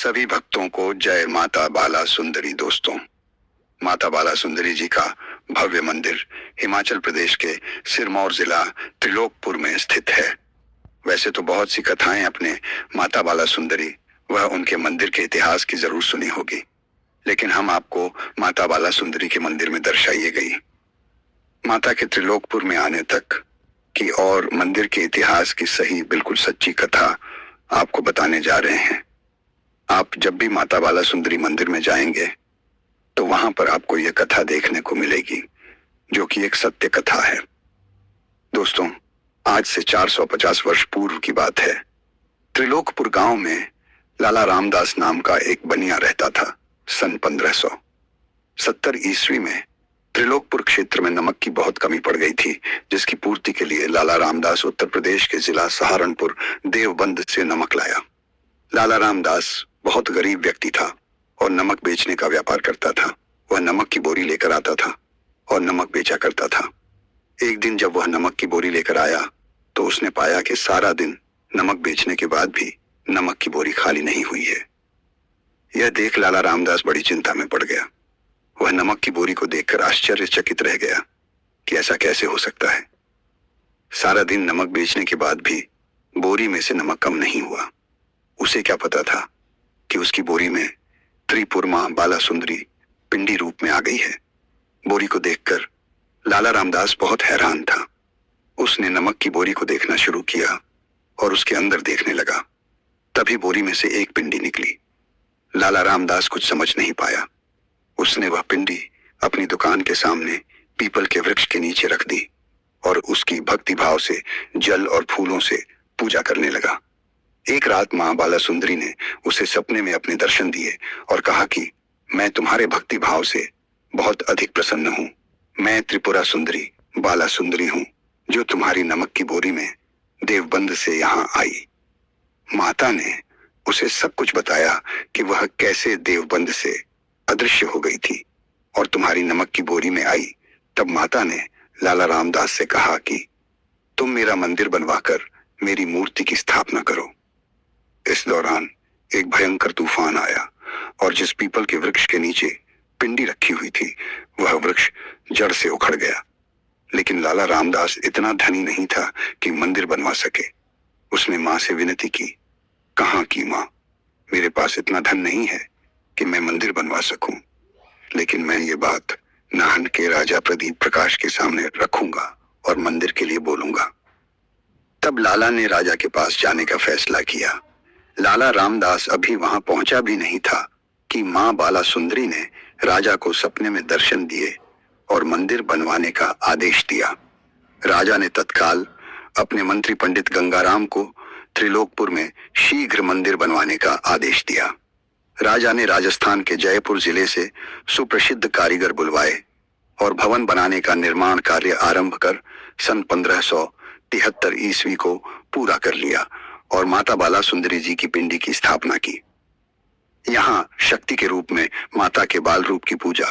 सभी भक्तों को जय माता बाला सुंदरी। दोस्तों, माता बाला सुंदरी जी का भव्य मंदिर हिमाचल प्रदेश के सिरमौर जिला त्रिलोकपुर में स्थित है। वैसे तो बहुत सी कथाएं अपने माता बाला सुंदरी व उनके मंदिर के इतिहास की जरूर सुनी होगी, लेकिन हम आपको माता बाला सुंदरी के मंदिर में दर्शाई गई माता के त्रिलोकपुर में आने तक की और मंदिर के इतिहास की सही बिल्कुल सच्ची कथा आपको बताने जा रहे हैं। आप जब भी माता बाला सुंदरी मंदिर में जाएंगे तो वहां पर आपको यह कथा देखने को मिलेगी, जो कि एक सत्य कथा है। दोस्तों, आज से 450 वर्ष पूर्व की बात है। त्रिलोकपुर गांव में लाला रामदास नाम का एक बनिया रहता था। सन 1570 ईस्वी में त्रिलोकपुर क्षेत्र में नमक की बहुत कमी पड़ गई थी, जिसकी पूर्ति के लिए लाला रामदास उत्तर प्रदेश के जिला सहारनपुर देवबंद से नमक लाया। लाला रामदास बहुत गरीब व्यक्ति था और नमक बेचने का व्यापार करता था। वह नमक की बोरी लेकर आता था और नमक बेचा करता था। एक दिन जब वह नमक की बोरी लेकर आया तो उसने पाया कि सारा दिन नमक बेचने के बाद भी नमक की बोरी खाली नहीं हुई है। यह देख लाला रामदास बड़ी चिंता में पड़ गया। वह नमक की बोरी को देखकर आश्चर्यचकित रह गया कि ऐसा कैसे हो सकता है। सारा दिन नमक बेचने के बाद भी बोरी में से नमक कम नहीं हुआ। उसे क्या पता था कि उसकी बोरी में त्रिपुर मां बाला सुंदरी पिंडी रूप में आ गई है। बोरी को देखकर लाला रामदास बहुत हैरान था। उसने नमक की बोरी को देखना शुरू किया और उसके अंदर देखने लगा। तभी बोरी में से एक पिंडी निकली। लाला रामदास कुछ समझ नहीं पाया। उसने वह पिंडी अपनी दुकान के सामने पीपल के वृक्ष के नीचे रख दी और उसकी भक्ति भाव से जल और फूलों से पूजा करने लगा। एक रात मां बाला सुंदरी ने उसे सपने में अपने दर्शन दिए और कहा कि मैं तुम्हारे भक्ति भाव से बहुत अधिक प्रसन्न हूं। मैं त्रिपुरा सुंदरी बाला सुंदरी हूं, जो तुम्हारी नमक की बोरी में देवबंद से यहाँ आई। माता ने उसे सब कुछ बताया कि वह कैसे देवबंद से अदृश्य हो गई थी और तुम्हारी नमक की बोरी में आई। तब माता ने लाला रामदास से कहा कि तुम मेरा मंदिर बनवाकर मेरी मूर्ति की स्थापना करो। इस दौरान एक भयंकर तूफान आया और जिस पीपल के वृक्ष के नीचे पिंडी रखी हुई थी वह वृक्ष जड़ से उखड़ गया। लेकिन लाला रामदास इतना धनी नहीं था कि मंदिर बनवा सके। उसने मां से विनती की, कहा कि मां, मेरे पास इतना धन नहीं है कि मैं मंदिर बनवा सकूं, लेकिन मैं ये बात नाहन के राजा प्रदीप प्रकाश के सामने रखूंगा और मंदिर के लिए बोलूंगा। तब लाला ने राजा के पास जाने का फैसला किया। लाला रामदास अभी वहां पहुंचा भी नहीं था कि मां बाला सुंदरी ने राजा को सपने में दर्शन दिए और मंदिर बनवाने का आदेश दिया। राजा ने तत्काल अपने मंत्री पंडित गंगाराम को त्रिलोकपुर में शीघ्र मंदिर बनवाने का आदेश दिया। राजा ने राजस्थान के जयपुर जिले से सुप्रसिद्ध कारीगर बुलवाए और भवन बनाने का निर्माण कार्य आरंभ कर सन 1573 ईस्वी को पूरा कर लिया और माता बाला सुंदरी जी की पिंडी की स्थापना की। यहाँ शक्ति के रूप में माता के बाल रूप की पूजा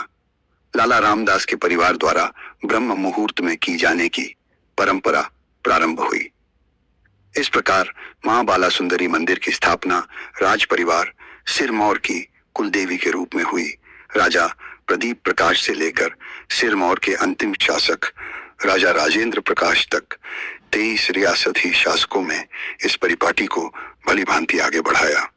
लाला रामदास के परिवार द्वारा ब्रह्म मुहूर्त में की जाने की परंपरा प्रारंभ हुई। इस प्रकार मां बाला सुंदरी मंदिर की स्थापना राज परिवार सिरमौर की कुलदेवी के रूप में हुई। राजा प्रदीप प्रकाश से लेकर सिरमौर के अंतिम शासक राजा राजेंद्र प्रकाश तक 23 रियासती शासकों में इस परिपाटी को भली भांति आगे बढ़ाया।